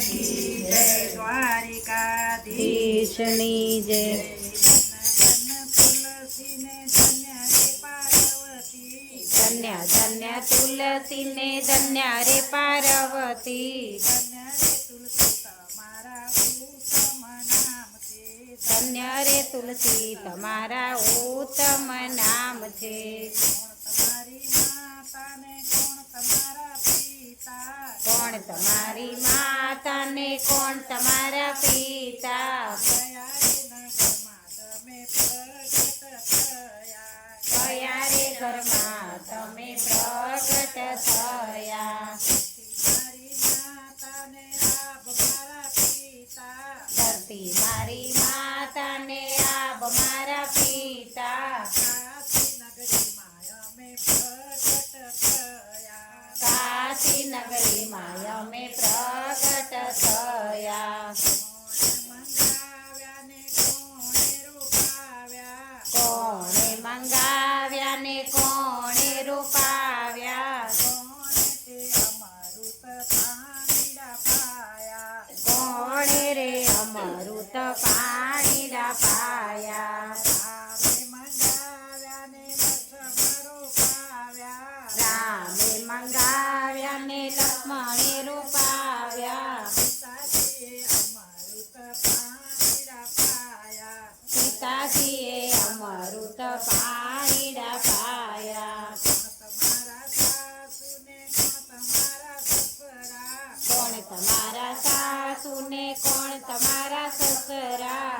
કી જય, દ્વારિકાધીશની જય. ધન્ય ધન્ય તુલસીને ધન્ય રે પાર્વતી, ધન્ય રે તુલસી તમારા ઉત્તમ નામ છે. કોણ તમારી માતા ને કોણ તમારા પિતા? કયા રે ઘરમાં તમે પ્રગટ થયા? ધરતી મારી માતા ને આબ મારા પિતા. કાશી નગરીમાં અમે પ્રગટ થયા. કોણે મંગાવ્યા ને કોણે રૂપાવ્યા? કોણે રે અમૃત પાણીડા પાયા? રામે મંગાવ્યા ને લક્ષ્મણે રૂપાવ્યા. સીતાજીએ અમૃત પાણીડા પાયા. કોણ તમારા સાસુ ને કોણ તમારા સસરા?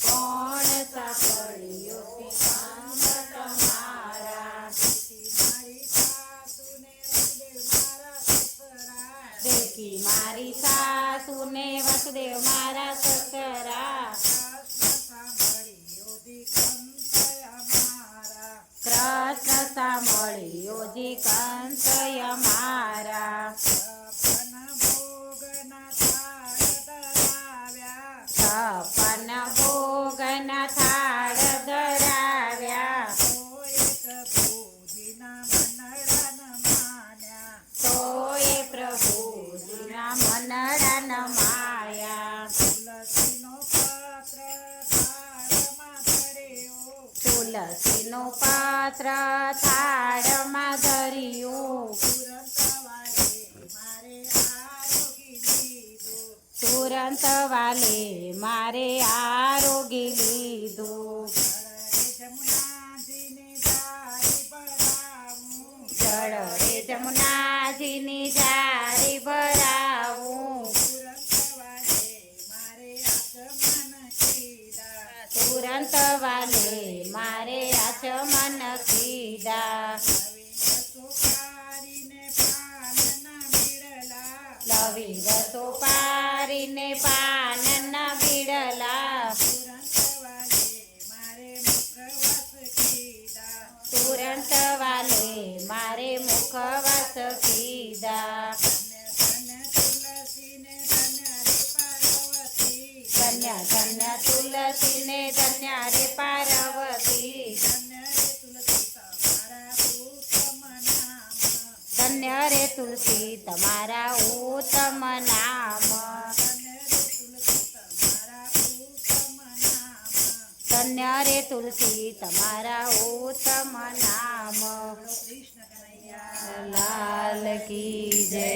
કોણ સાંભળ્યો તમારા? દેખી મારી સાસુ ને વસુદેવ મારા સસરા. કૃષ્ણ સાંભળ્યો જી કંસ અમારા. છપ્પન ભોગના થાળ ધરાવ્યા. તોય પ્રભુજીના મનડા ન માયા. તુલસીનો પત્ર થાળમાં ધર્યું. તુરંત વાલે મારે આરોગી લીધું. જળ રે જમુનાજીની જારી ભરાવું. તુરંત વાલે મારે આચમન કીધા. લવિંગ સોપારીને પાન ન બીડલા. તુરંત વાલે મારે મુખવાસ કીધા. ધન્ય ધન્ય તુલસીને ધન્ય રે પાર્વતી, ધન્ય રે તુલસી તમારા ઉત્તમ નામ. ધન્ય રે તુલસી તમારા ઉત્તમ નામ. લાલ કી જય.